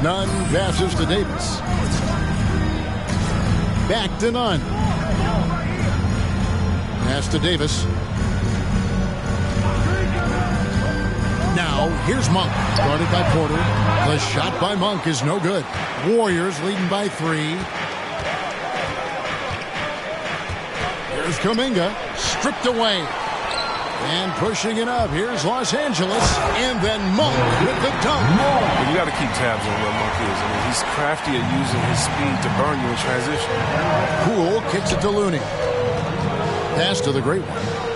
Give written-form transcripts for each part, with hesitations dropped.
Nunn passes to Davis. Back to Nunn. Pass to Davis. Now, here's Monk. Guarded by Porter. The shot by Monk is no good. Warriors leading by 3. Here's Kuminga. Stripped away. And pushing it up. Here's Los Angeles. And then Monk with the dunk. You got to keep tabs on where Monk is. I mean, he's crafty at using his speed to burn you in transition. Poole kicks it to Looney. Pass to the great one.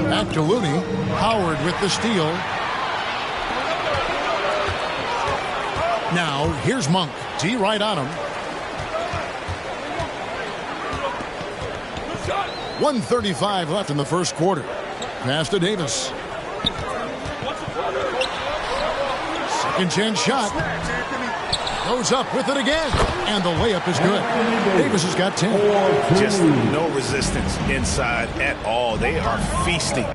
Back to Looney. Howard with the steal. Now, here's Monk. D right on him. 1:35 left in the first quarter. Pass to Davis. Second chance shot. Goes up with it again. And the layup is good. Davis has got 10. Just no resistance inside at all. They are feasting.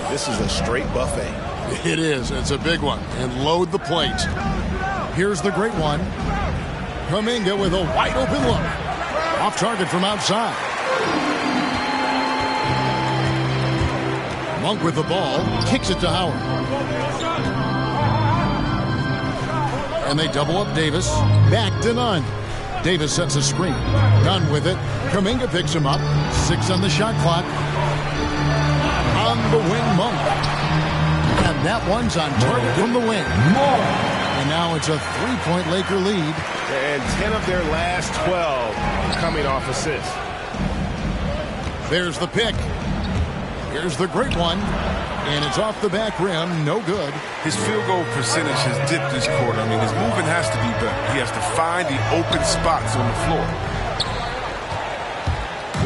This is a straight buffet. It is. It's a big one. And load the plate. Here's the great one. Kuminga with a wide open look. Off target from outside. Monk with the ball. Kicks it to Howard. And they double up Davis. Back to Nunn. Davis sets a screen. Nunn with it. Kuminga picks him up. 6 on the shot clock. On the wing, Monk. And that one's on target from the wing. And now it's a 3-point Laker lead. And 10 of their last 12 coming off assists. There's the pick. Here's the great one. And it's off the back rim. No good. His field goal percentage has dipped this quarter. I mean, his movement has to be better. He has to find the open spots on the floor.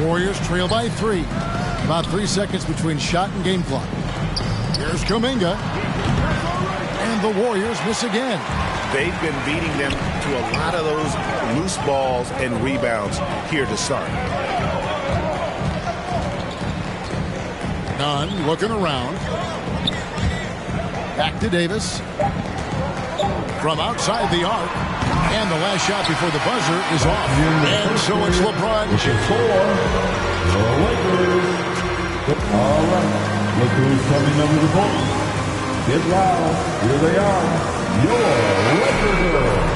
Warriors trail by 3. About 3 seconds between shot and game clock. Here's Kuminga. And the Warriors miss again. They've been beating them to a lot of those loose balls and rebounds here to start. Nunn looking around. Back to Davis. From outside the arc. And the last shot before the buzzer is off. And so it's LeBron. All right. Look who's coming over the ball. Get loud. Here they are. Your Laker girls.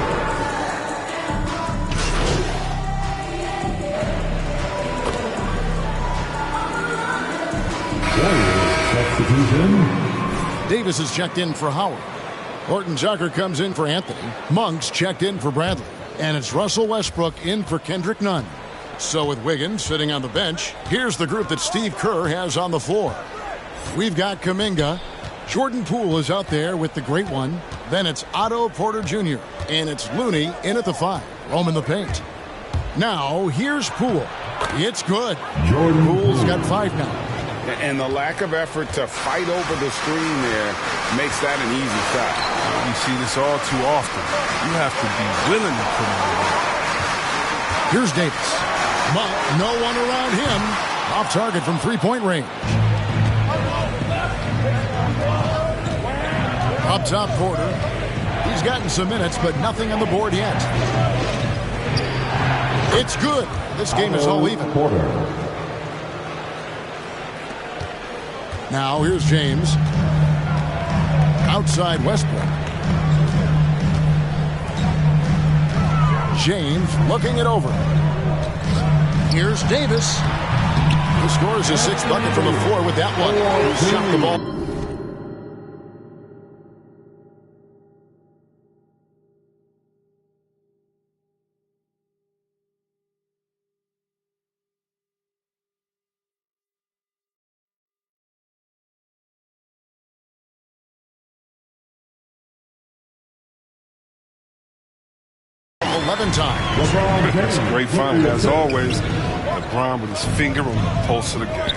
Substitution. Davis is checked in for Howard. Horton Tucker comes in for Anthony. Monk's checked in for Bradley. And it's Russell Westbrook in for Kendrick Nunn. So with Wiggins sitting on the bench, here's the group that Steve Kerr has on the floor. We've got Kuminga. Jordan Poole is out there with the great one. Then it's Otto Porter Jr. And it's Looney in at the 5. Roaming the paint. Now, here's Poole. It's good. Jordan Poole's got 5 now. And the lack of effort to fight over the screen there makes that an easy shot. You see this all too often. You have to be willing to put it in. Here's Davis. Monk, no one around him. Off target from 3-point range. Up top, Porter. He's gotten some minutes, but nothing on the board yet. It's good. This game is all even. Porter. Now here's James. Outside Westbrook. James looking it over. Here's Davis. He scores his 6th bucket from the floor with that one. He shot the ball. Time. It's a great find, as always. LeBron with his finger on the pulse of the game.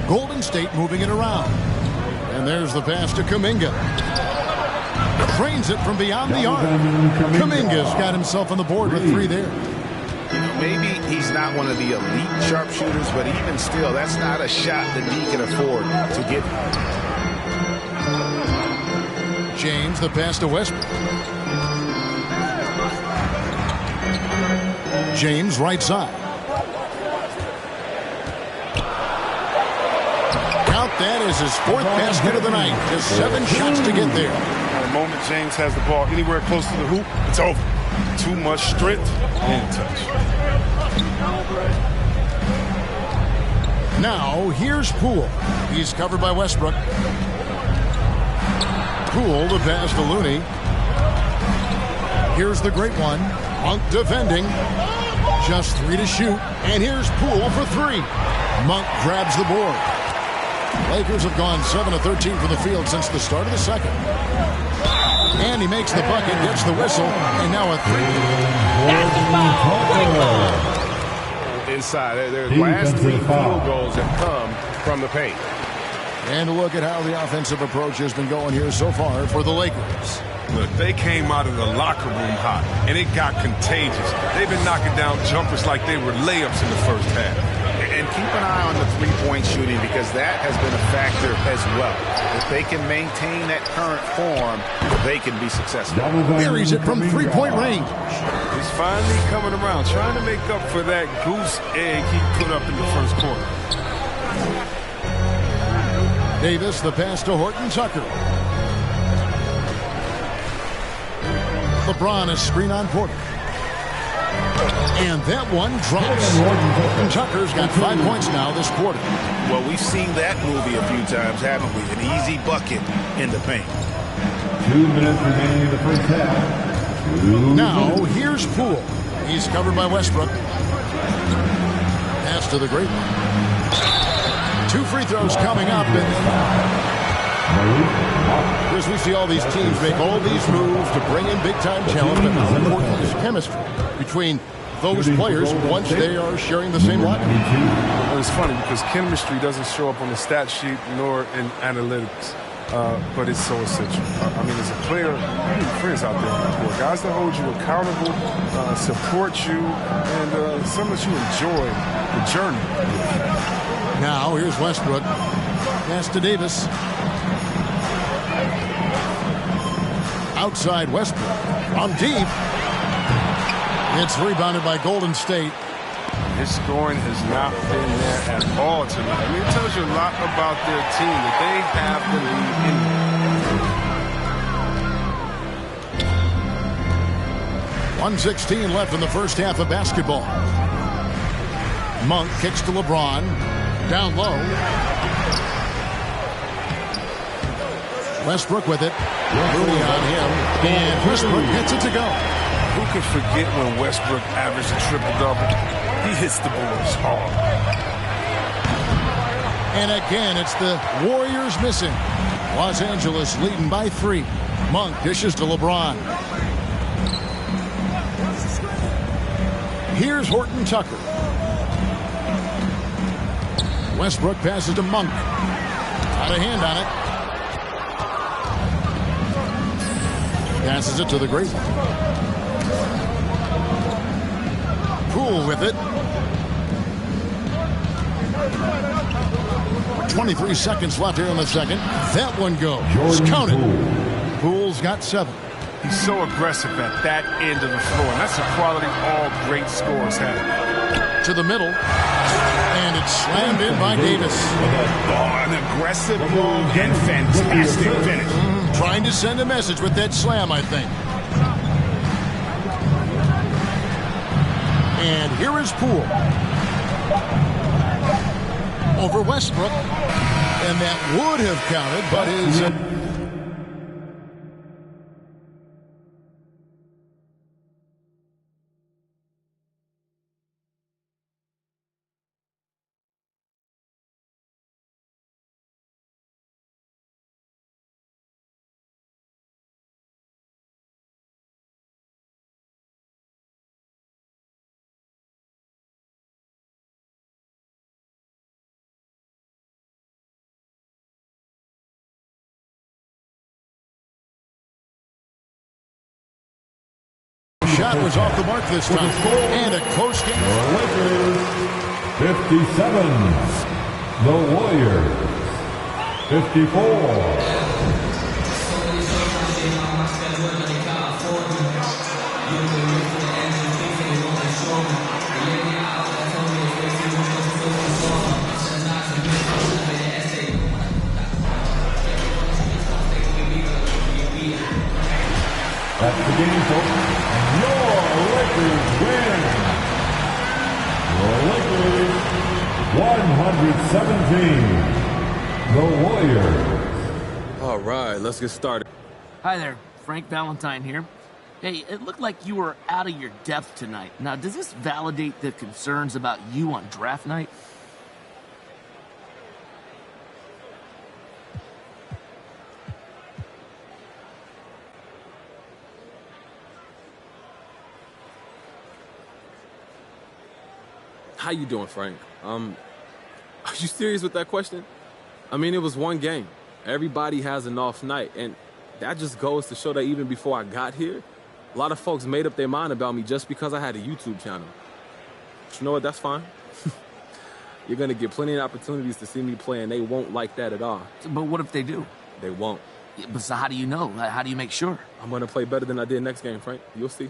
Golden State moving it around. And there's the pass to Kuminga. Trains it from beyond the arc. Kuminga's got himself on the board with 3 there. maybe he's not one of the elite sharpshooters, but even still, that's not a shot that he can afford to get. James, the pass to Westbrook. James, right side. Count that as his fourth basket of the night. Just 7 shots to get there. The moment James has the ball anywhere close to the hoop, it's over. Too much strength and touch. Now, here's Poole. He's covered by Westbrook. Poole, the pass to Looney. Here's the great one. Monk defending. Just 3 to shoot. And here's Poole for 3. Monk grabs the board. Lakers have gone 7 of 13 from the field since the start of the second. And he makes the bucket, gets the whistle, and now a 3. Inside. Their last 3 field goals have come from the paint. And look at how the offensive approach has been going here so far for the Lakers. Look, they came out of the locker room hot, and it got contagious. They've been knocking down jumpers like they were layups in the first half. And keep an eye on the three-point shooting because that has been a factor as well. If they can maintain that current form, they can be successful. Buries it from 3-point range. He's finally coming around, trying to make up for that goose egg he put up in the first quarter. Davis, the pass to Horton Tucker. LeBron, a screen on Porter. And that one drops. Horton Tucker's got 5 points now this quarter. Well, we've seen that movie a few times, haven't we? An easy bucket in the paint. 2 minutes remaining in the first half. Now, here's Poole. He's covered by Westbrook. Pass to the great one. 2 free throws coming up. As we see all these teams make all these moves to bring in big-time talent, but how important is chemistry between those players once they are sharing the same locker room? Well, it's funny because chemistry doesn't show up on the stat sheet nor in analytics, but it's so essential. I mean, as a player, you need friends out there on the court. Guys that hold you accountable, support you, and some that you enjoy the journey. Now, here's Westbrook. Pass to Davis. Outside Westbrook. From deep. It's rebounded by Golden State. His scoring has not been there at all tonight. I mean, it tells you a lot about their team, that they have the lead in 1:16 left in the first half of basketball. Monk kicks to LeBron. Down low. Westbrook with it. Looney on him. And Westbrook gets it to go. Who can forget when Westbrook averaged a triple-double? He hits the boards hard. And again, it's the Warriors missing. Los Angeles leading by 3. Monk dishes to LeBron. Here's Horton Tucker. Westbrook passes to Monk. Got a hand on it. Passes it to the great one. Poole with it. 23 seconds left here in the second. That one goes. Counted. Poole's got 7. He's so aggressive at that end of the floor, and that's a quality all great scorers have. To the middle. And it's slammed in by Davis. An aggressive move and fantastic finish. Trying to send a message with that slam, I think. And here is Poole. Over Westbrook. And that would have counted, but is... shot was off the mark this time. And a close game. The Lakers 57. The Warriors 54. That's the game, folks. And your Lakers win. Your Lakers 117. The Warriors. All right, let's get started. Hi there, Frank Valentine here. Hey, it looked like you were out of your depth tonight. Now, does this validate the concerns about you on draft night? How you doing, Frank? Are you serious with that question? I mean, it was one game. Everybody has an off night, and that just goes to show that even before I got here, a lot of folks made up their mind about me just because I had a YouTube channel. But you know what? That's fine. You're going to get plenty of opportunities to see me play, and they won't like that at all. But what if they do? They won't. Yeah, but so how do you know? How do you make sure? I'm going to play better than I did next game, Frank. You'll see.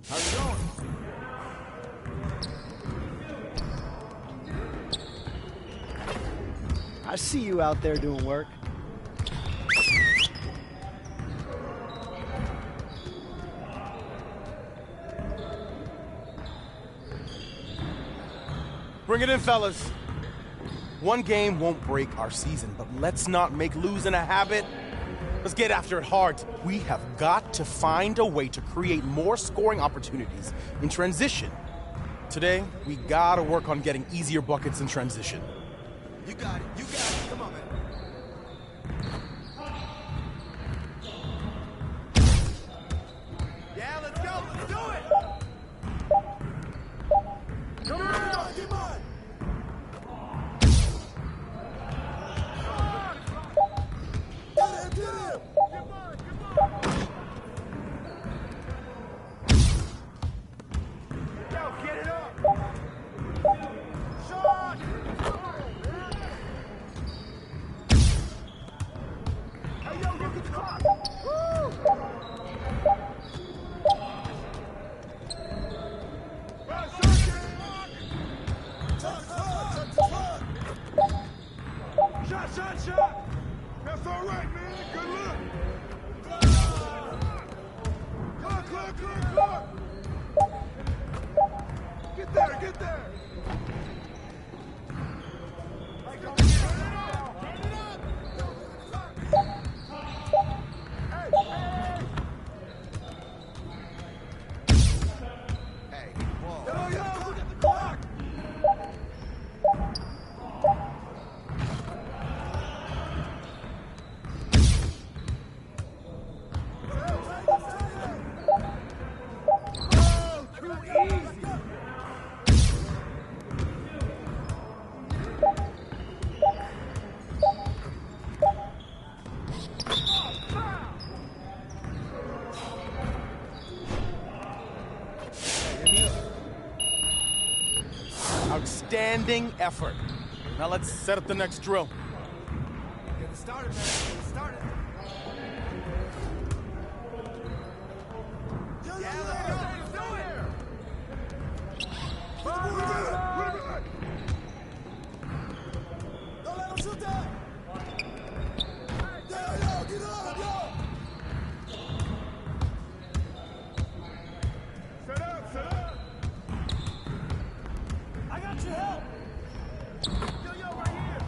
How's it going? I see you out there doing work. Bring it in, fellas. One game won't break our season, but let's not make losing a habit. Let's get after it hard. We have got to find a way to create more scoring opportunities in transition. Today, we gotta work on getting easier buckets in transition. You got it. You got it. Come on, man. Yeah, let's go. Let's do it. Come on. Get mine. Get him. Get him. Get mine. Get mine. Yo, get it up. Shot. Hey, yo, look at the clock. Woo! Shot! That's all right, man. Good luck. Clock. Get there. Hey, go. Get it up. Hey, whoa. Yo, look at the clock. Outstanding effort. Now let's set up the next drill. Get it started, man. Get it started. Yeah, let's do it. Don't let him shoot that. Yo, get up, yo. Set up. I got your help. Yo, right here.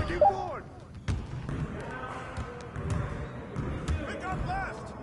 Keep going. Pick up left.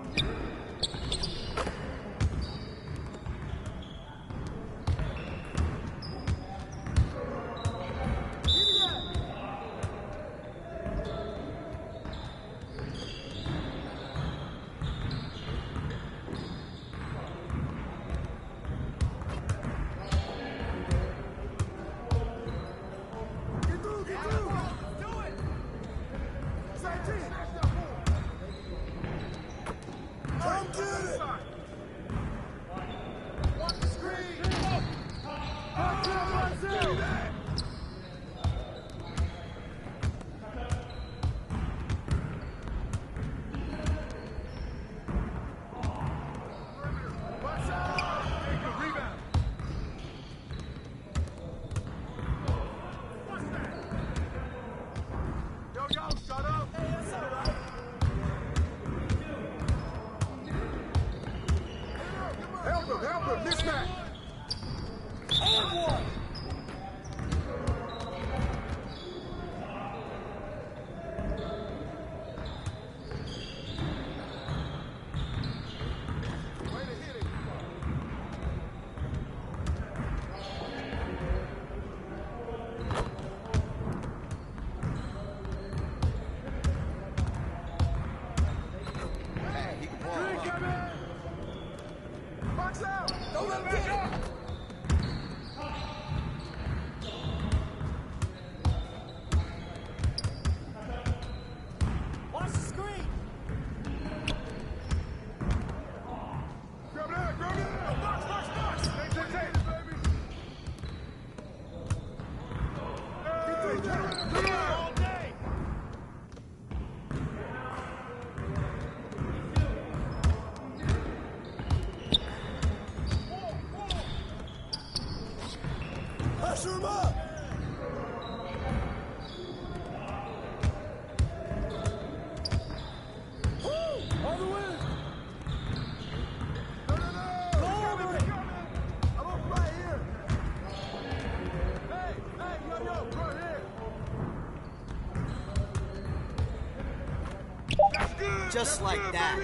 Just like that.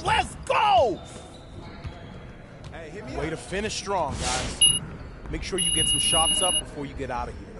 Let's go! Way to finish strong, guys. Make sure you get some shots up before you get out of here, though.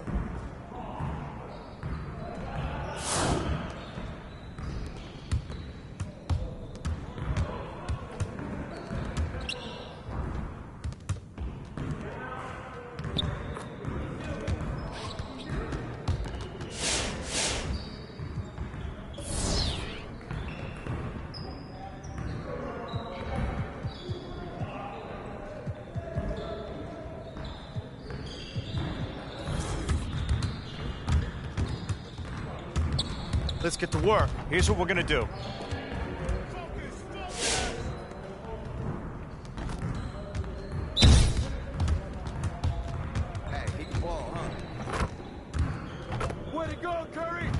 Let's get to work. Here's what we're gonna do. Hey, keep the ball, huh? Way to go, Curry!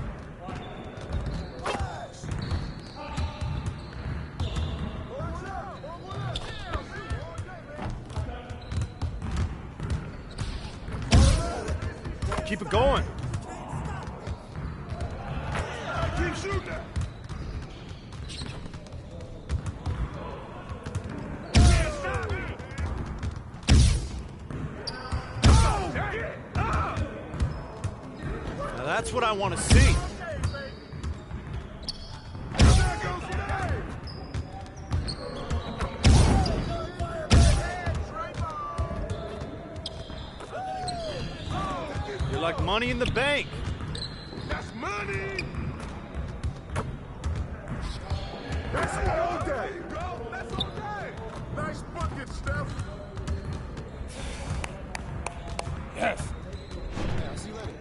Keep it going. Keep shooting that! Now that's what I want to see. You're like money in the bank. That's money! That's all day! That's all day! Nice bucket, Steph! Yes! Yeah, see you later.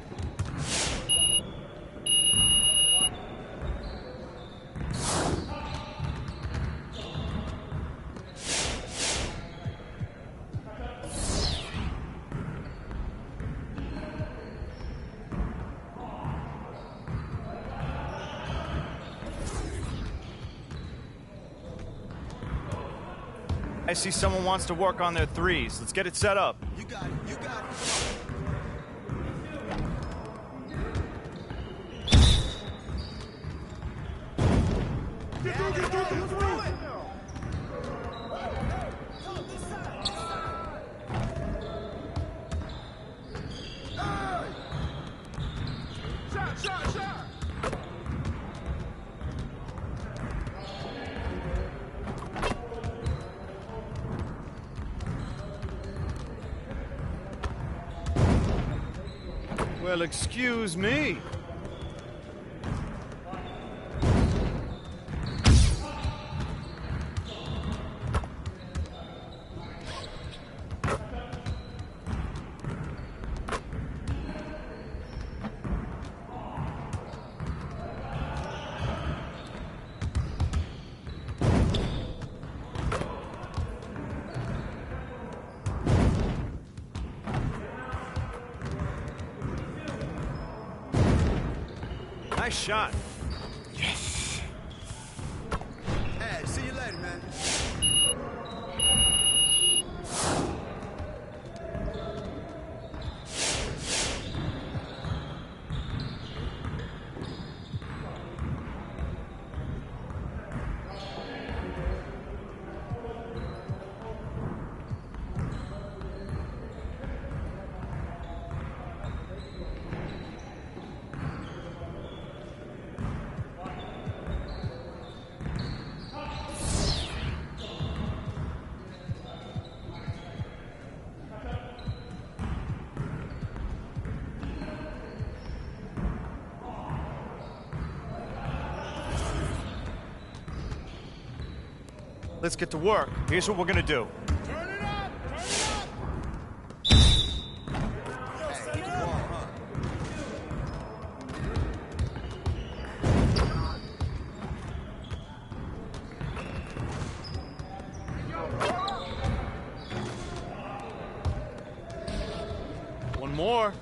I see someone wants to work on their threes. Let's get it set up. You got it. You got it. Get through, get through, get through. Shot, shot, shot. Well, excuse me. Nice shot. Yes. Hey, see you later, man. Let's get to work. Here's what we're gonna do. Turn it up! Hey, keep the ball, huh? One more.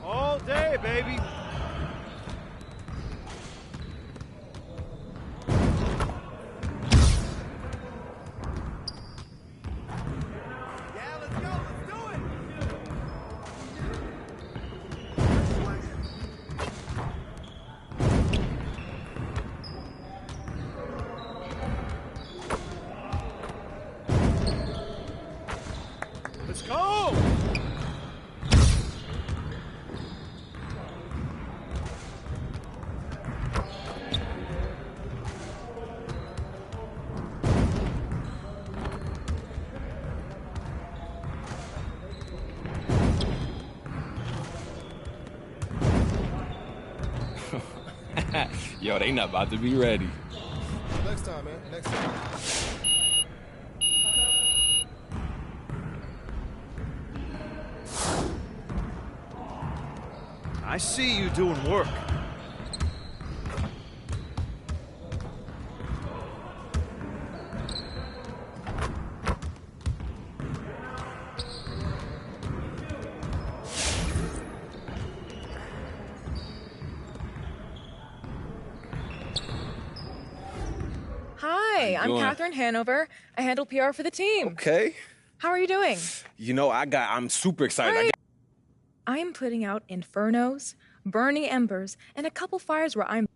All day, baby. Yeah, let's go, let's do it! Let's go. Yo, they not about to be ready. Next time, man. Next time. I see you doing work. Hi, I'm doing? Catherine Hanover. I handle PR for the team. Okay. How are you doing? You know, I'm super excited. Great. I am putting out infernos, burning embers, and a couple fires where I'm...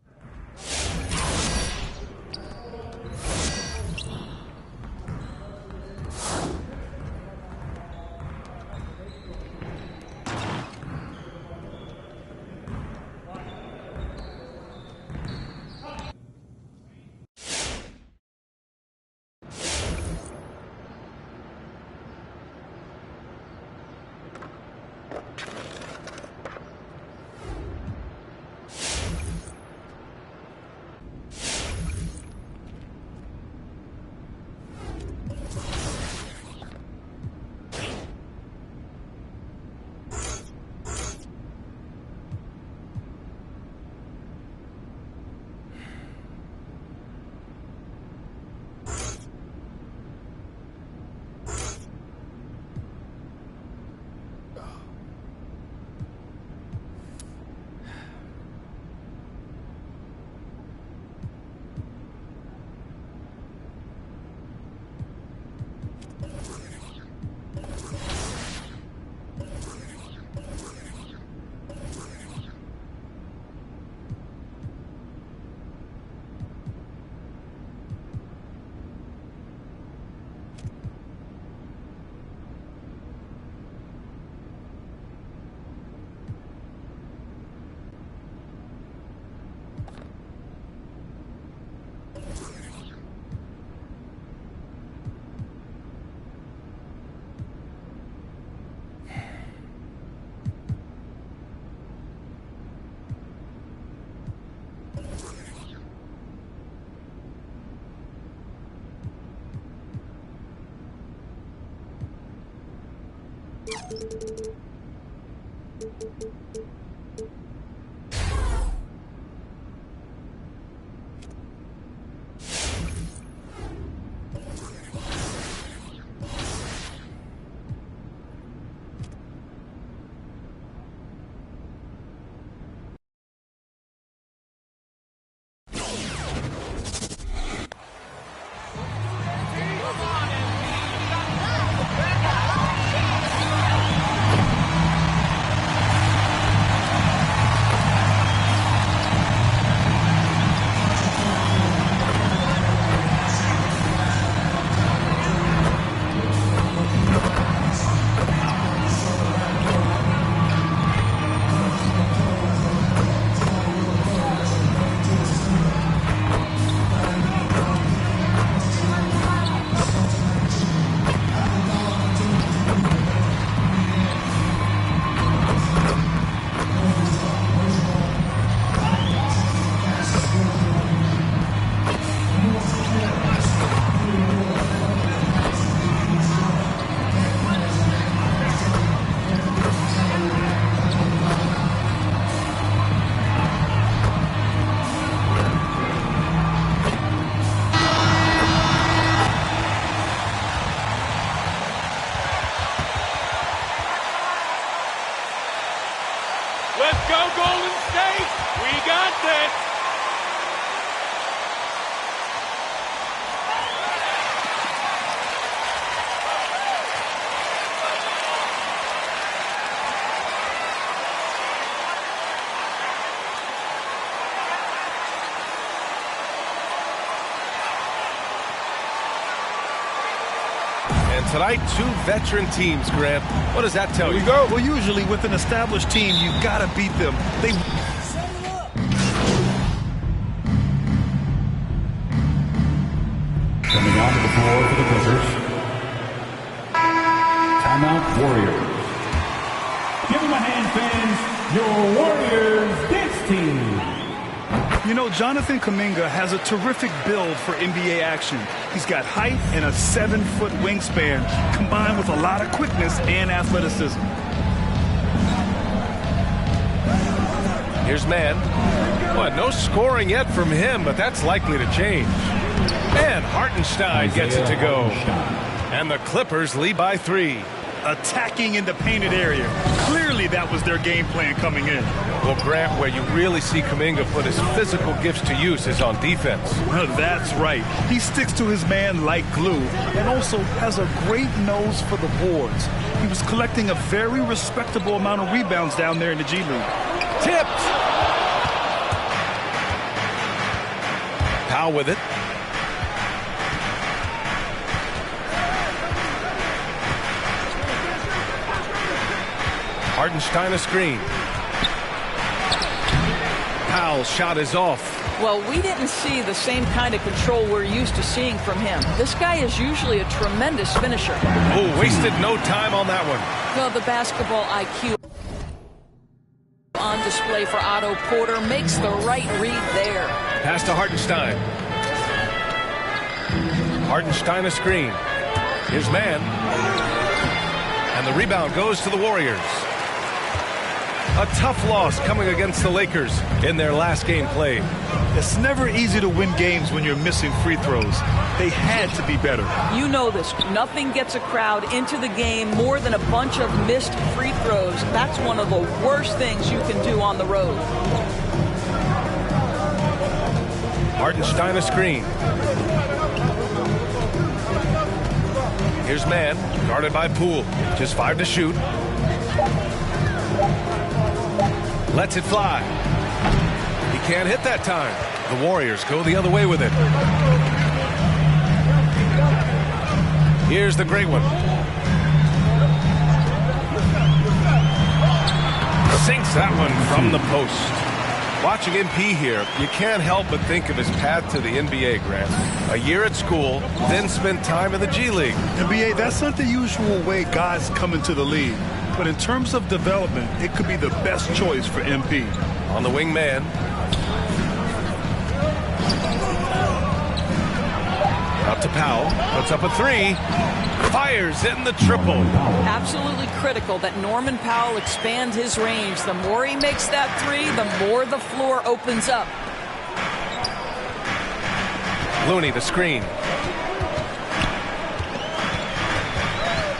Let's go, Golden State! We got this! And tonight, two veteran teams, Grant. What does that tell you? Well, usually with an established team, you've got to beat them. Coming onto the floor for the Clippers. Timeout Warriors. Give them a hand, fans. Your Warriors dance team. You know, Jonathan Kuminga has a terrific build for NBA action. He's got height and a 7-foot wingspan, combined with a lot of quickness and athleticism. Here's man. Well, no scoring yet from him, but that's likely to change. And Hartenstein gets it to go. And the Clippers lead by 3. Attacking in the painted area. Clearly that was their game plan coming in. Well, Grant, where you really see Kuminga put his physical gifts to use is on defense. Well, that's right. He sticks to his man like glue and also has a great nose for the boards. He was collecting a very respectable amount of rebounds down there in the G League. Tipped! Powell with it. Hartenstein a screen. Powell's shot is off. Well, we didn't see the same kind of control we're used to seeing from him. This guy is usually a tremendous finisher. Oh, wasted no time on that one. Well, the basketball IQ on display for Otto Porter makes the right read there. Pass to Hartenstein. Hartenstein a screen. Here's man. And the rebound goes to the Warriors. A tough loss coming against the Lakers in their last game played. It's never easy to win games when you're missing free throws. They had to be better. You know this. Nothing gets a crowd into the game more than a bunch of missed free throws. That's one of the worst things you can do on the road. Hartenstein a screen. Here's man, guarded by Poole. Just 5 to shoot. Lets it fly. He can't hit that time. The Warriors go the other way with it. Here's the great one. Sinks that one from the post. Watching MP here, you can't help but think of his path to the NBA, Grant. A year at school, then spent time in the G League. NBA, that's not the usual way guys come into the league. But in terms of development, it could be the best choice for MP. On the wing man. Up to Powell. Puts up a three. Fires in the triple. Absolutely critical that Norman Powell expand his range. The more he makes that three, the more the floor opens up. Looney, the screen.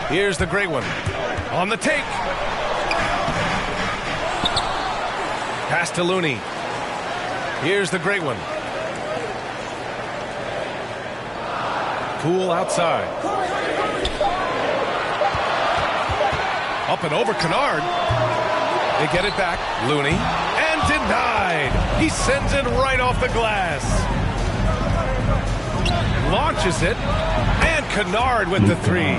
Here's the great one. On the take. Pass to Looney. Here's the great one. Poole outside. Up and over Kennard. They get it back. Looney. And denied. He sends it right off the glass. Launches it. And Kennard with the three.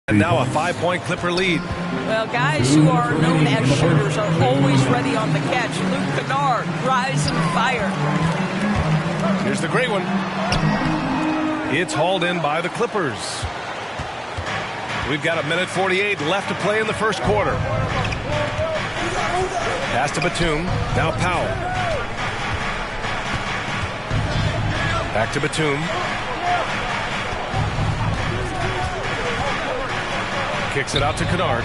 And now a 5-point Clipper lead. Well, guys who are known as shooters are always ready on the catch. Luke Kennard, rise and fire. Here's the great one. It's hauled in by the Clippers. We've got 1:48 left to play in the first quarter. Pass to Batum. Now Powell. Back to Batum. Kicks it out to Kennard.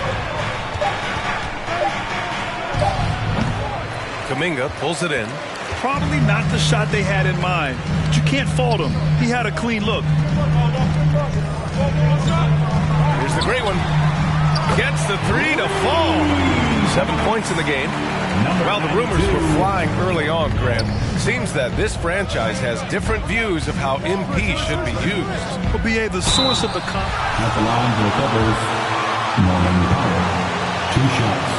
Kuminga pulls it in. Probably not the shot they had in mind, but you can't fault him. He had a clean look. Here's the great one. Gets the three to fall. 7 points in the game. Well, the rumors were flying early on, Grant. Seems that this franchise has different views of how MP should be used. But BA, the source of the At the line for the Clippers, Norman Powell. 2 shots.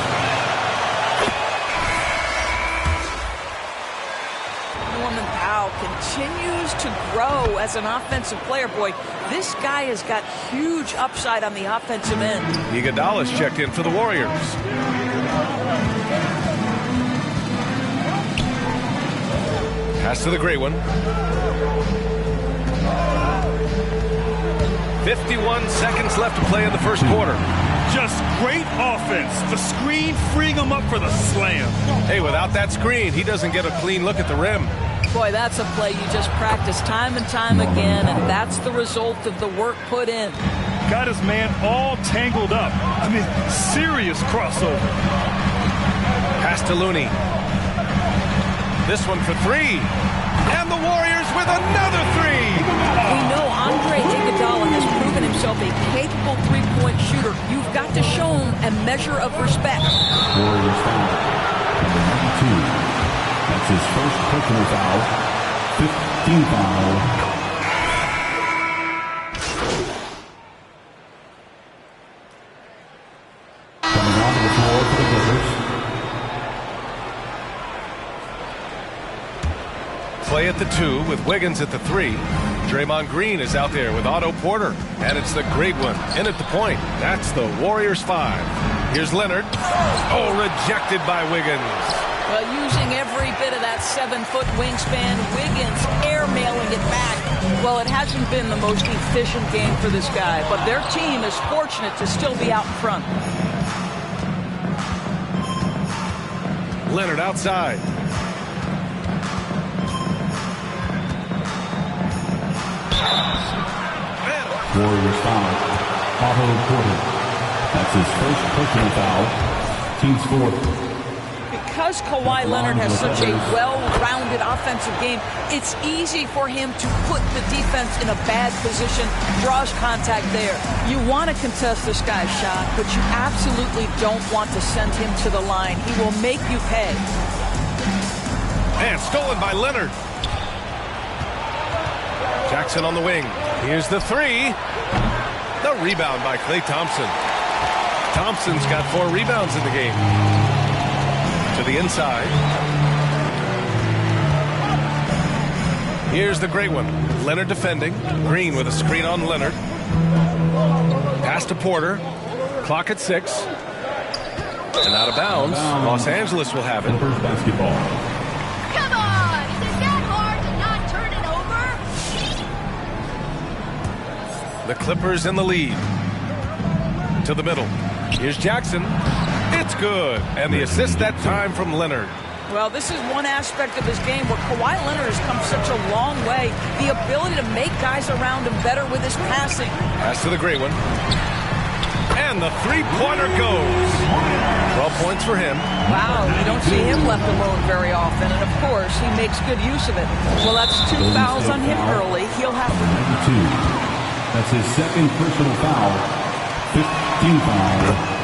Norman Powell continues to grow as an offensive player. Boy, this guy has got huge upside on the offensive end. Iguodala's checked in for the Warriors. Pass to the great one. 51 seconds left to play in the first quarter. Just great offense. The screen freeing him up for the slam. Hey, without that screen, he doesn't get a clean look at the rim. Boy, that's a play you just practice time and time again, and that's the result of the work put in. Got his man all tangled up. I mean, serious crossover. Pass to Looney. This one for three. And the Warriors with another three. We know Andre Iguodala has proven himself a capable three-point shooter. You've got to show him a measure of respect. Warriors foul. Number 2. That's his first personal foul. 15th foul. Coming onto the floor for the Clippers. Play at the 2 with Wiggins at the 3. Draymond Green is out there with Otto Porter. And it's the great one in at the point. That's the Warriors 5. Here's Leonard. Oh, rejected by Wiggins. Well, using every bit of that 7-foot wingspan, Wiggins airmailing it back. Well, it hasn't been the most efficient game for this guy, but their team is fortunate to still be out in front. Leonard outside. Warriors foul. Otto Porter. That's his first personal foul. Team's 4th. Because Kawhi Leonard has such a well-rounded offensive game, it's easy for him to put the defense in a bad position, draws contact there. You want to contest this guy's shot, but you absolutely don't want to send him to the line. He will make you pay. And stolen by Leonard. Jackson on the wing. Here's the 3. The rebound by Klay Thompson. Thompson's got 4 rebounds in the game. To the inside. Here's the great one. Leonard defending. Green with a screen on Leonard. Pass to Porter. Clock at 6. And out of bounds. Los Angeles will have it. Clippers basketball. Come on! Is it that hard to not turn it over? The Clippers in the lead. To the middle. Here's Jackson. It's good. And the assist that time from Leonard. Well, this is one aspect of his game where Kawhi Leonard has come such a long way. The ability to make guys around him better with his passing. Pass to the great one. And the three-pointer goes. 12 points for him. Wow, you don't see him left alone very often. And, of course, he makes good use of it. Well, that's 2 fouls on him early. He'll have to... 92. That's his second personal foul. 15 foul.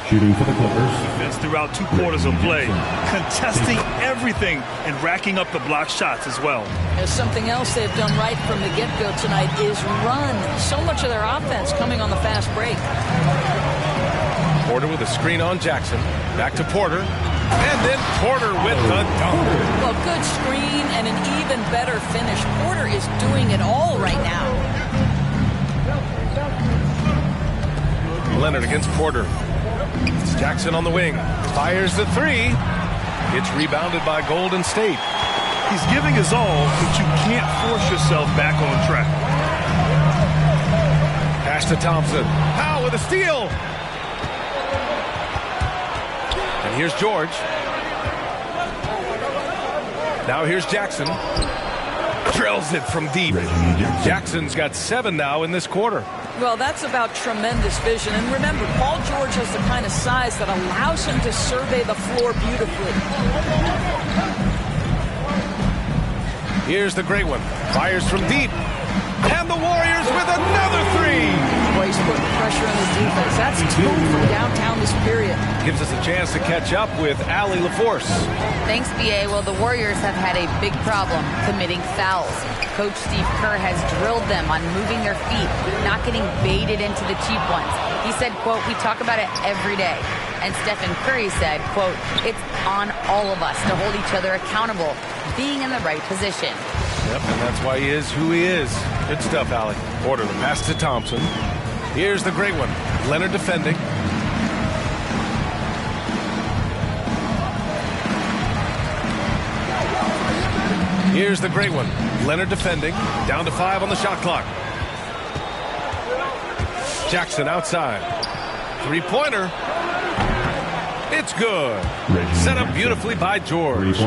Shooting for the Clippers. Defense throughout 2 quarters of play. Contesting everything and racking up the block shots as well. There's something else they've done right from the get-go tonight is run. So much of their offense coming on the fast break. Porter with a screen on Jackson. Back to Porter. And then Porter with the dunk. Well, good screen and an even better finish. Porter is doing it all right now. Leonard against Porter. It's Jackson on the wing. Fires the 3. It's rebounded by Golden State. He's giving his all, but you can't force yourself back on track. Pass to Thompson. Powell with a steal. And here's George. Now here's Jackson. Drills it from deep. Jackson's got 7 now in this quarter. Well, that's about tremendous vision. And remember, Paul George has the kind of size that allows him to survey the floor beautifully. Here's the great one. Fires from deep. And the Warriors with another 3. Well, he's putting pressure on the defense. That's 2 from downtown this period. Gives us a chance to catch up with Allie LaForce. Thanks, B.A. Well, the Warriors have had a big problem committing fouls. Coach Steve Kerr has drilled them on moving their feet, not getting baited into the cheap ones. He said, quote, "We talk about it every day." And Stephen Curry said, quote, "It's on all of us to hold each other accountable, being in the right position." Yep, and that's why he is who he is. Good stuff, Allie. Porter, the pass to Thompson. Here's the great one. Leonard defending. Here's the great one. Leonard defending. Down to 5 on the shot clock. Jackson outside. 3-pointer. It's good. Set up beautifully by George.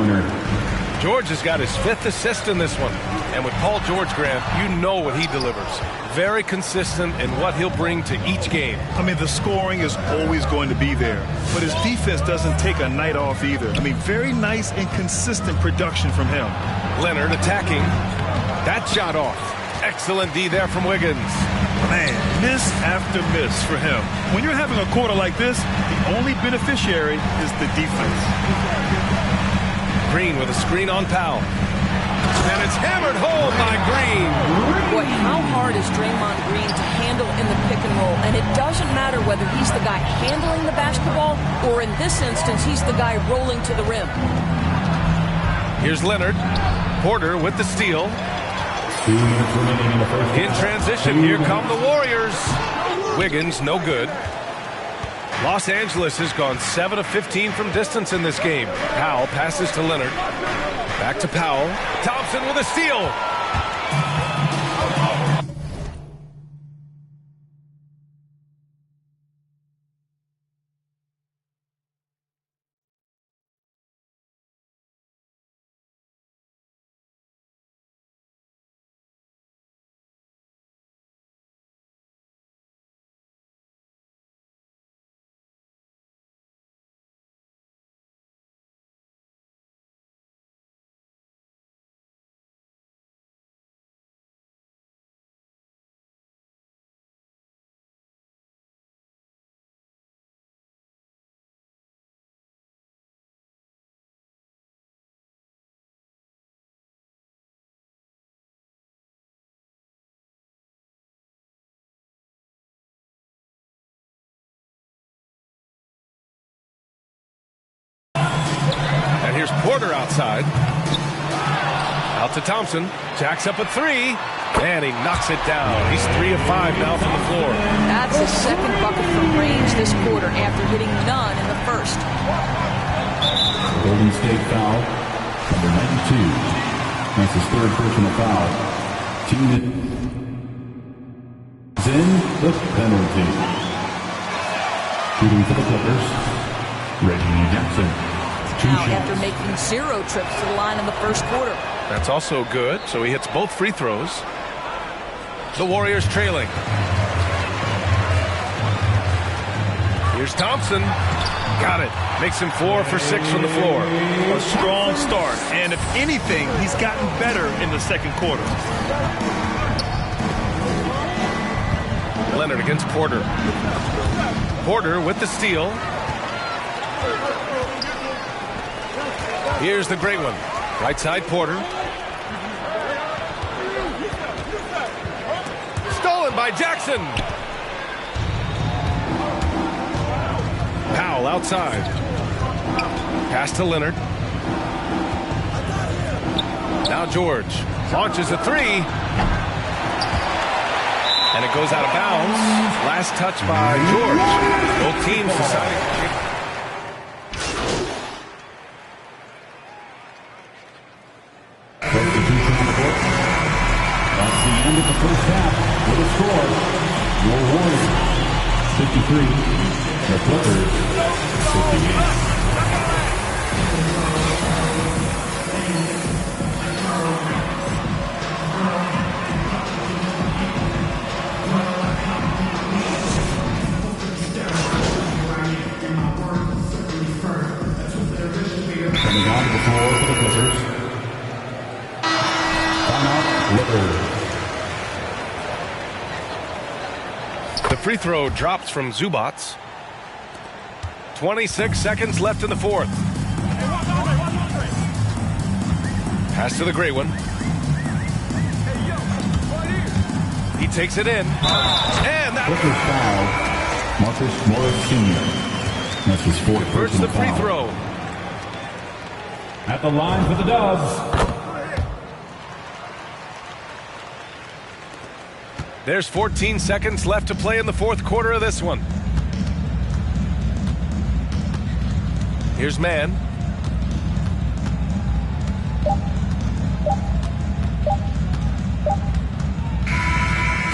George has got his 5th assist in this one. And with Paul George, Grant, you know what he delivers. Very consistent in what he'll bring to each game. I mean, the scoring is always going to be there. But his defense doesn't take a night off either. I mean, very nice and consistent production from him. Leonard attacking. That shot off. Excellent D there from Wiggins. Man, miss after miss for him. When you're having a quarter like this, the only beneficiary is the defense. Green with a screen on Powell. And it's hammered home by Green. Boy, how hard is Draymond Green to handle in the pick and roll? And it doesn't matter whether he's the guy handling the basketball or in this instance, he's the guy rolling to the rim. Here's Leonard. Porter with the steal. 2 minutes remaining in the first. In transition, here come the Warriors. Wiggins, no good. Los Angeles has gone 7 of 15 from distance in this game. Powell passes to Leonard. Back to Powell. Thompson with a steal. Here's Porter outside. Out to Thompson. Jacks up a three. And he knocks it down. He's 3 of 5 now from the floor. That's his second bucket from range this quarter after hitting none in the first. Golden State foul, number 92. That's his third personal foul. Team is in the penalty. Shooting for the Clippers, Reggie Jackson. Now, after making 0 trips to the line in the first quarter. That's also good, so he hits both free throws. The Warriors trailing. Here's Thompson. Got it. Makes him 4 for 6 from the floor. A strong start, and if anything, he's gotten better in the second quarter. Leonard against Porter. Porter with the steal. Here's the great one. Right side Porter. Stolen by Jackson. Powell outside. Pass to Leonard. Now George launches a three. And it goes out of bounds. Last touch by George. Both teams deciding to kick. That's the end of the first half with a score. Your Warriors 53, the Clippers 58. Coming on to the floor for the Clippers. Timeout, Clippers. The free throw drops from Zubats. 26 seconds left in the fourth. Pass to the gray one. He takes it in. And that Clippers foul, Marcus Morris Sr. That's his fourth converts the personal free foul. throw. At the line for the Dubs. There's 14 seconds left to play in the fourth quarter of this one. Here's Mann.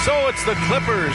So it's the Clippers.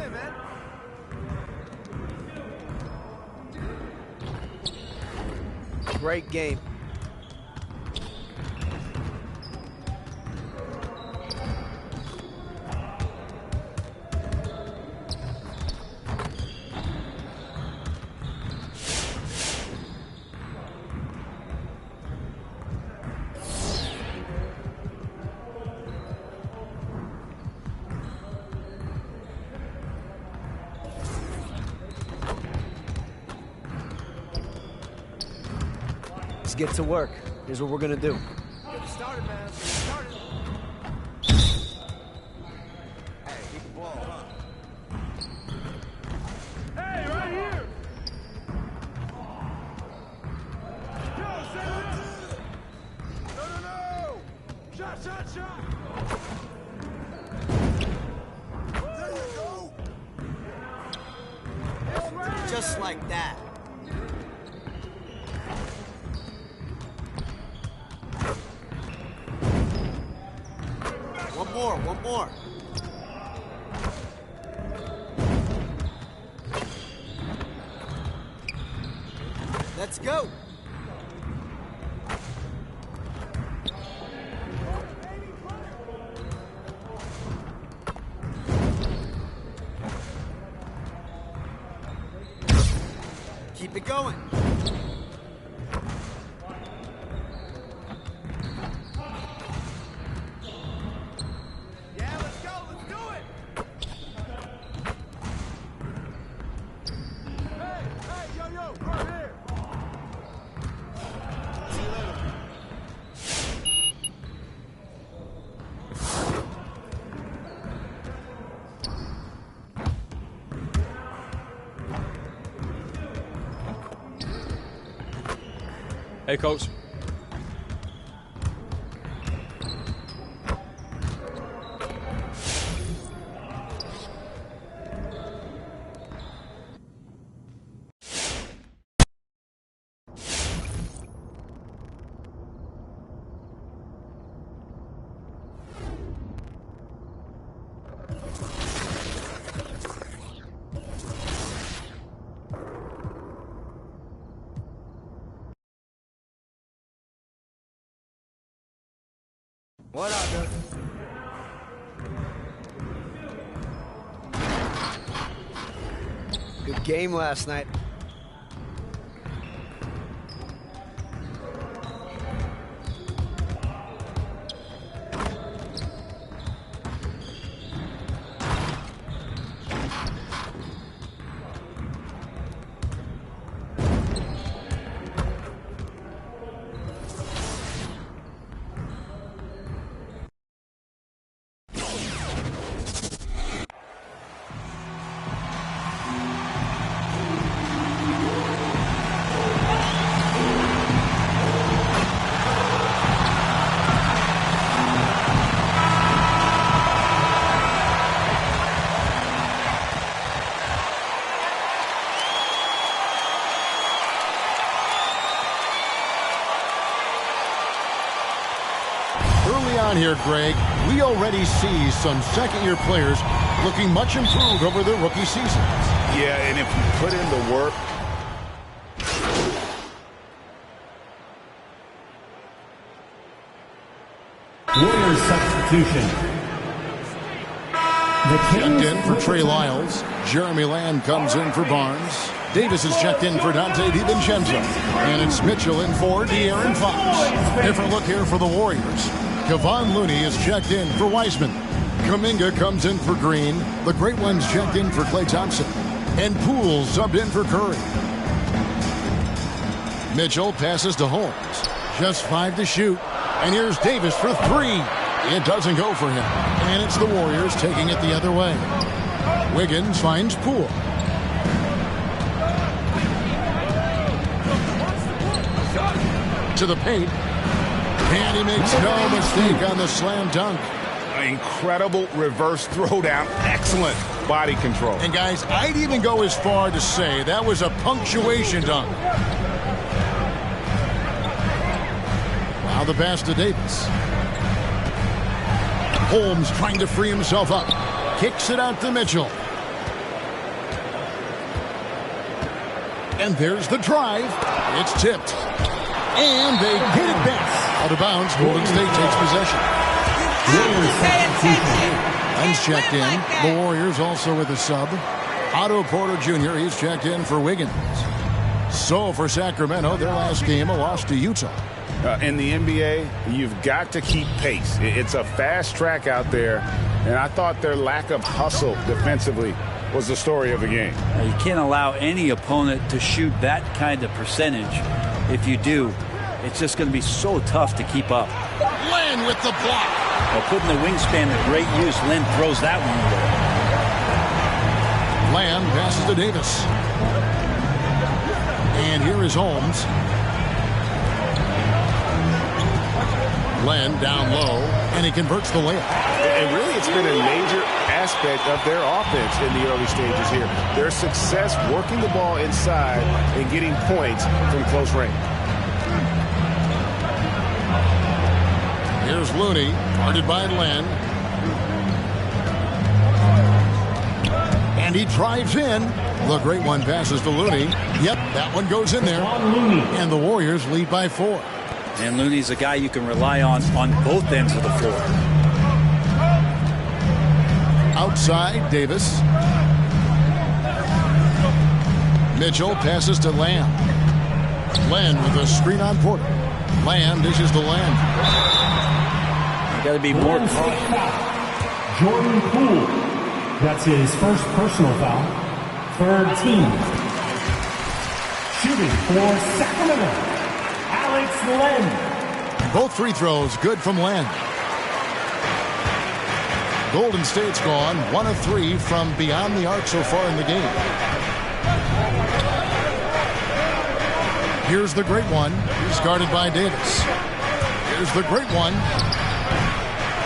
in, man. Great game. Let's get to work. Here's what we're gonna do. Get started, man. Get started. Hey, keep the ball, huh? Hey, right here! Yo, set it up! No, no, no! Shot, shot, shot! There you go! Just like that. One more. Let's go. Keep it going. Hey, Coach. What up, dude? Good game last night. Here, Greg, we already see some second-year players looking much improved over their rookie seasons. Yeah, and if you put in the work. Warriors substitution. Checked in for Trey Lyles. Jeremy Lamb comes in for Barnes. Davis is checked in for Dante DiVincenzo. And it's Mitchell in for De'Aaron Fox. Different look here for the Warriors. Kevon Looney is checked in for Wiseman. Kuminga comes in for Green. The Great Ones checked in for Klay Thompson. And Poole subbed in for Curry. Mitchell passes to Holmes. Just 5 to shoot. And here's Davis for 3. It doesn't go for him. And it's the Warriors taking it the other way. Wiggins finds Poole. To the paint. And he makes no mistake on the slam dunk. Incredible reverse throwdown. Excellent body control. And guys, I'd even go as far to say that was a punctuation dunk. Now the pass to Davis. Holmes trying to free himself up. Kicks it out to Mitchell. And there's the drive. It's tipped. And they get it back. Out of bounds, Golden State takes possession. Len's checked in. The Warriors also with a sub. Otto Porter Jr., he's checked in for Wiggins. So for Sacramento, their last game, a loss to Utah. In the NBA, you've got to keep pace. It's a fast track out there, and I thought their lack of hustle defensively was the story of the game. You can't allow any opponent to shoot that kind of percentage. If you do, it's just going to be so tough to keep up. Len with the block. Well, putting the wingspan to great use, Len throws that one away. Len passes to Davis. And here is Holmes. Len down low, and he converts the layup. And really, it's been a major aspect of their offense in the early stages here. Their success working the ball inside and getting points from close range. Here's Looney, guarded by Len. And he drives in. The great one passes to Looney. Yep, that one goes in there. And the Warriors lead by 4. And Looney's a guy you can rely on both ends of the floor. Outside, Davis. Mitchell passes to Lamb. Len with a screen on Porter. Lamb dishes to Len. You got to be more Jordan Poole. That's his first personal foul. Third team. Shooting for Sacramento, Alex Len. Both free throws good from Len. Golden State's gone 1 of 3 from beyond the arc so far in the game. Here's the great one. He's guarded by Davis. Here's the great one.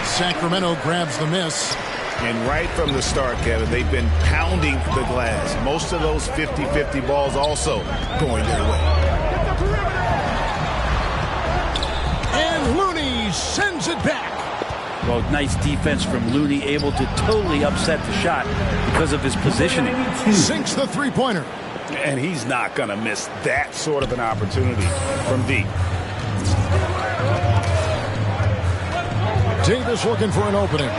Sacramento grabs the miss. And right from the start, Kevin, they've been pounding the glass. Most of those 50-50 balls also going their way. And Looney sends it back. Well, nice defense from Looney, able to totally upset the shot because of his positioning. Sinks the three-pointer. And he's not going to miss that sort of an opportunity from deep. Davis looking for an opening.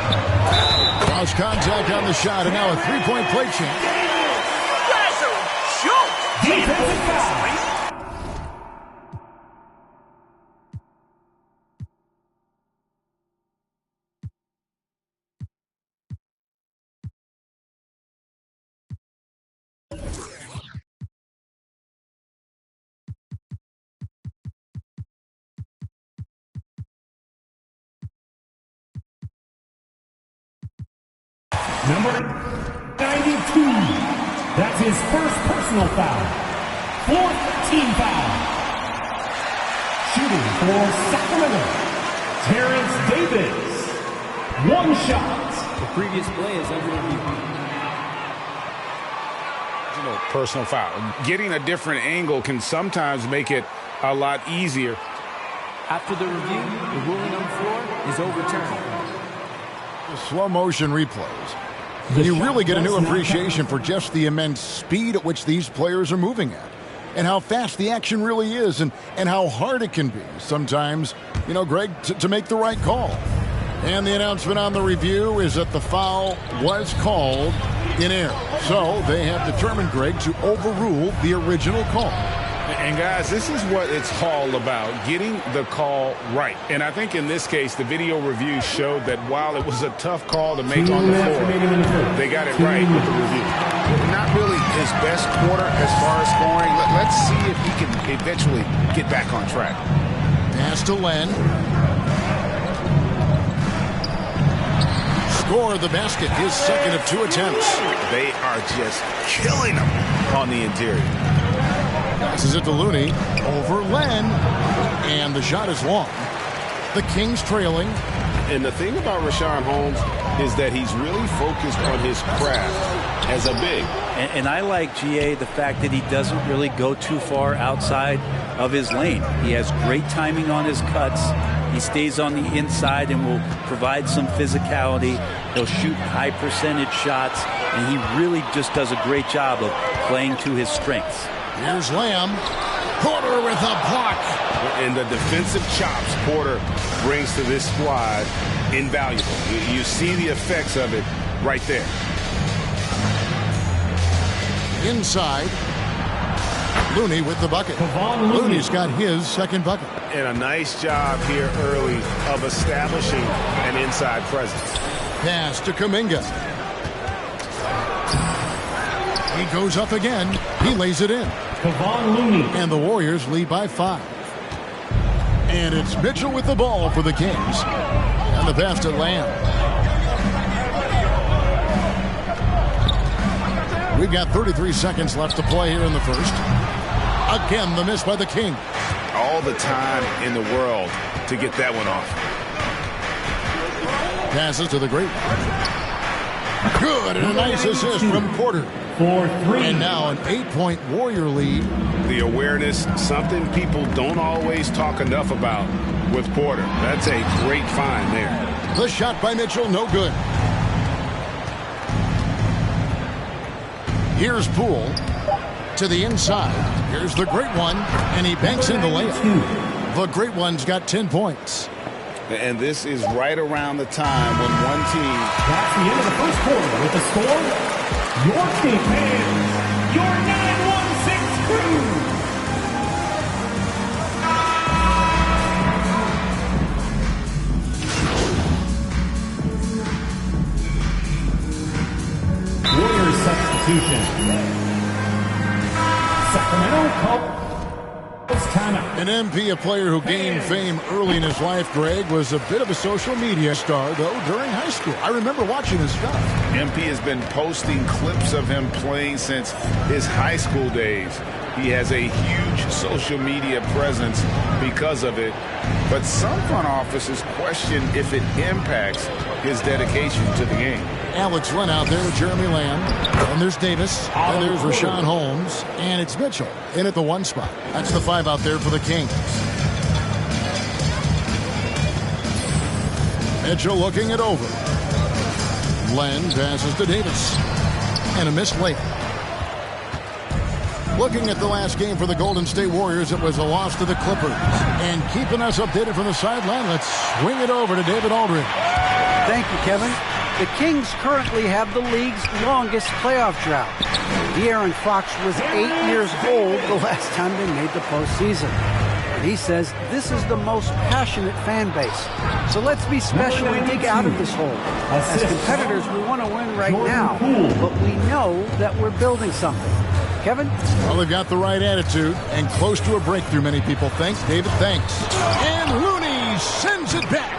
Cross contact on the shot, and now a three-point play chance. Defensive foul. Number 92. That's his first personal foul. Fourth team foul. Shooting for Sacramento, Terrence Davis. One shot. The previous play is under review. Personal foul. Getting a different angle can sometimes make it a lot easier. After the review, the ruling on the floor is overturned. Slow motion replays. You really get a new appreciation for just the immense speed at which these players are moving at, and how fast the action really is, and how hard it can be sometimes, Greg, to make the right call. And the announcement on the review is that the foul was called in error. So they have determined, Greg, to overrule the original call. And guys, this is what it's all about, getting the call right. And I think in this case, the video review showed that while it was a tough call to make on the floor, they got it right with the review. Not really his best quarter as far as scoring. Let's see if he can eventually get back on track. Pass to Len. Score the basket, his second of 2 attempts. They are just killing him on the interior. Passes it to Looney, over Len, and the shot is long. The Kings trailing. And the thing about Richaun Holmes is that he's really focused on his craft as a big. And I like GA the fact that he doesn't really go too far outside of his lane. He has great timing on his cuts. He stays on the inside and will provide some physicality. He'll shoot high percentage shots, and he really just does a great job of playing to his strengths. Here's Lamb. Porter with a block. And the defensive chops Porter brings to this squad, invaluable. You see the effects of it right there. Inside. Looney with the bucket. Looney's got his second bucket. And a nice job here early of establishing an inside presence. Pass to Kuminga. He goes up again. He lays it in. And the Warriors lead by 5. And it's Mitchell with the ball for the Kings. And the pass to Lamb. We've got 33 seconds left to play here in the first. Again, the miss by the Kings. All the time in the world to get that one off. Passes to the great. Good, and a nice assist from Porter. 4-3. And now an 8-point Warrior lead. The awareness, something people don't always talk enough about with Porter. That's a great find there. The shot by Mitchell, no good. Here's Poole to the inside. Here's the great one, and he banks in the layup. The great one's got 10 points. And this is right around the time when one team... That's the end of the first quarter with the score. Your team fans, your 916 crew. Warriors substitution. Sacramento called timeout. An MP, a player who gained fame early in his life, Greg, was a bit of a social media star, though, during high school. I remember watching his stuff. MP has been posting clips of him playing since his high school days. He has a huge social media presence because of it. But some front offices question if it impacts his dedication to the game. Alex Len out there with Jeremy Lamb. And there's Davis. And there's Rashawn Holmes. And it's Mitchell in at the 1 spot. That's the 5 out there for the Kings. Mitchell looking it over. Len passes to Davis. And a missed layup. Looking at the last game for the Golden State Warriors, it was a loss to the Clippers. And keeping us updated from the sideline, let's swing it over to David Aldridge. Thank you, Kevin. The Kings currently have the league's longest playoff drought. De'Aaron Fox was 8 years old the last time they made the postseason. And he says this is the most passionate fan base. So let's be special and dig out of this hole. As competitors, we want to win right now, but we know that we're building something. Kevin? Well, they've got the right attitude and close to a breakthrough, many people think. David, thanks. And Looney sends it back.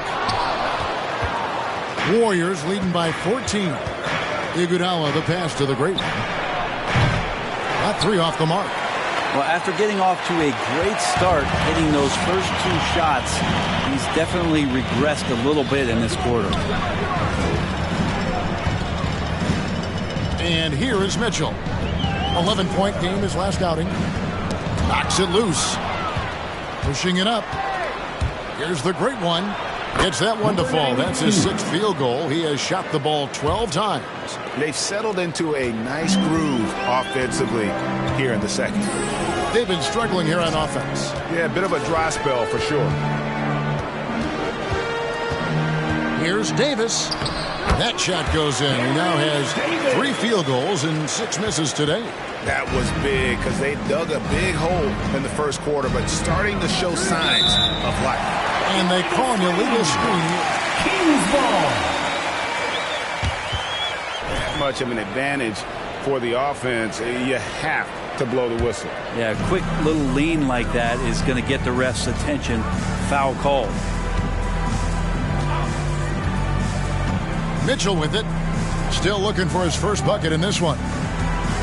Warriors leading by 14. Iguodala, the pass to the great one. That 3 off the mark. Well, after getting off to a great start, hitting those first 2 shots, he's definitely regressed a little bit in this quarter. And here is Mitchell. 11-point game his last outing. Knocks it loose. Pushing it up. Here's the great one. Gets that one to fall. That's his 6th field goal. He has shot the ball 12 times. They've settled into a nice groove offensively here in the second. They've been struggling here on offense. Yeah, a bit of a dry spell for sure. Here's Davis. That shot goes in. He now has 3 field goals and 6 misses today. That was big because they dug a big hole in the first quarter, but starting to show signs of life. And they call an illegal screen. Kings ball. That much of an advantage for the offense. You have to blow the whistle. Yeah, a quick little lean like that is going to get the ref's attention. Foul call. Mitchell with it. Still looking for his first bucket in this one.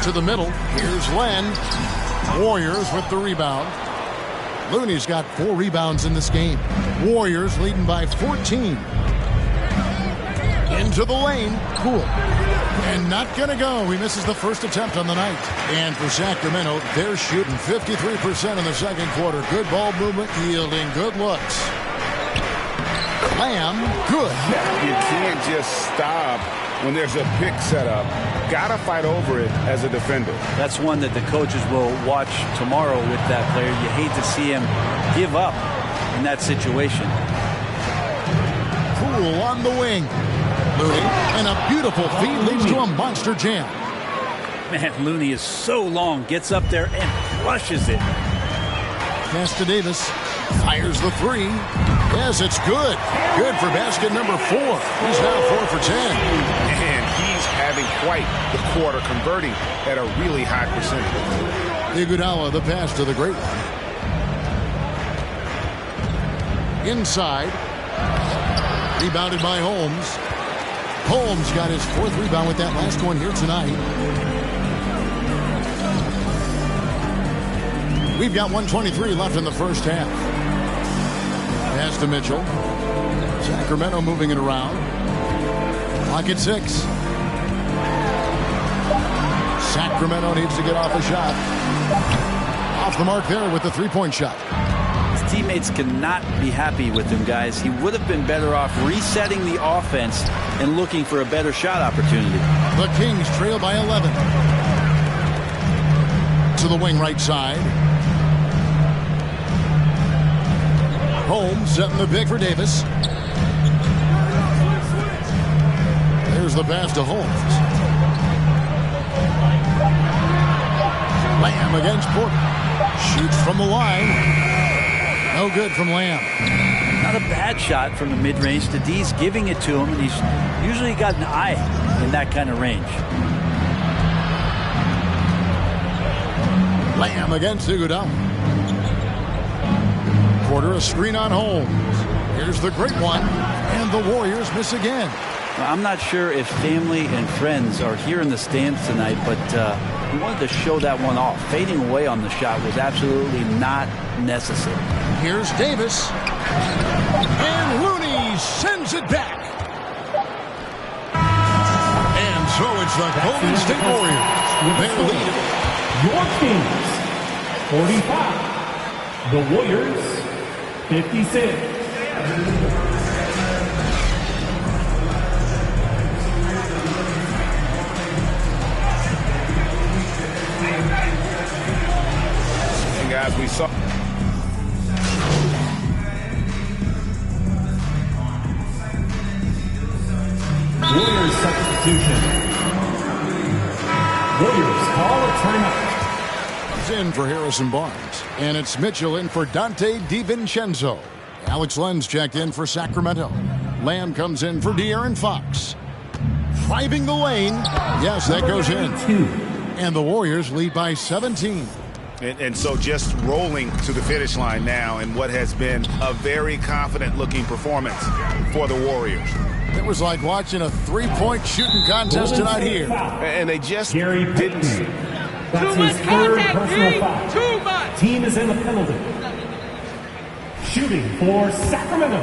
To the middle. Here's Len. Warriors with the rebound. Looney's got 4 rebounds in this game. Warriors leading by 14. Into the lane. Cool. And not going to go. He misses the first attempt on the night. And for Sacramento, they're shooting 53% in the second quarter. Good ball movement, yielding good looks. Lamb, good. You can't just stop when there's a pick set up, gotta fight over it as a defender. That's one that the coaches will watch tomorrow with that player. You hate to see him give up in that situation. Poole on the wing. Looney, and a beautiful feed leads to a monster jam. Man, Looney is so long, gets up there and flushes it. Pass to Davis. Fires the three. Yes, it's good. Good for basket number 4. He's now 4 for 10. And he's having quite the quarter, converting at a really high percentage. Iguodala, the pass to the great one. Inside. Rebounded by Holmes. Holmes got his 4th rebound with that last one here tonight. We've got 1:23 left in the first half. Pass to Mitchell. Sacramento moving it around. Clock at 6. Sacramento needs to get off a shot. Off the mark there with the three-point shot. His teammates cannot be happy with him, guys. He would have been better off resetting the offense and looking for a better shot opportunity. The Kings trail by 11. To the wing right side. Holmes setting the pick for Davis. There's the pass to Holmes. Lamb against Porter. Shoots from the line. No good from Lamb. Not a bad shot from the mid-range. D's giving it to him, and he's usually got an eye in that kind of range. Lamb against Iguodala. Porter a screen on Holmes. Here's the great one, and the Warriors miss again. Well, I'm not sure if family and friends are here in the stands tonight, but we wanted to show that one off. Fading away on the shot was absolutely not necessary. Here's Davis. And Looney sends it back. And so it's the Golden State Warriors. They lead it. Your Kings, 45. The Warriors, 56. And guys, we saw Warriors substitution. Warriors call a timeout. In for Harrison Barnes, and it's Mitchell in for Dante DiVincenzo. Alex Lenz checked in for Sacramento. Lamb comes in for De'Aaron Fox. Driving the lane. Yes, that goes in. And the Warriors lead by 17. And so just rolling to the finish line now in what has been a very confident-looking performance for the Warriors. It was like watching a three-point shooting contest tonight here. And they just didn't. That's Too much his third contact, personal G. foul. Too much. Team is in the penalty. Shooting for Sacramento,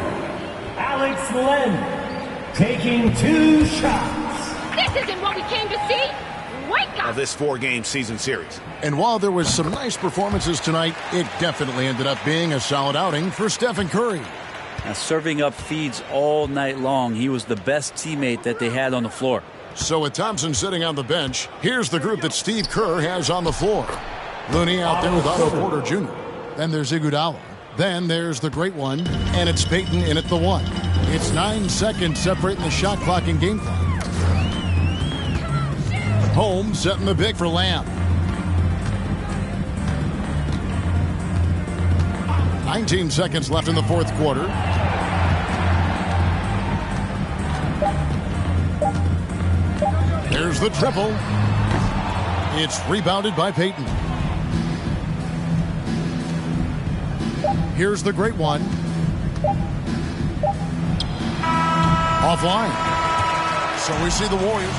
Alex Len, taking 2 shots. This isn't what we came to see. Wake up. Of this 4-game season series. And while there was some nice performances tonight, it definitely ended up being a solid outing for Stephen Curry. Now, serving up feeds all night long, he was the best teammate that they had on the floor. So with Thompson sitting on the bench, here's the group that Steve Kerr has on the floor. Looney out there with Otto Porter Jr. Then there's Iguodala. Then there's the great one, and it's Payton in at the 1. It's 9 seconds separating the shot clock and game clock. Holmes setting the pick for Lamb. 19 seconds left in the fourth quarter. There's the triple. It's rebounded by Payton. Here's the great one. Offline. So we see the Warriors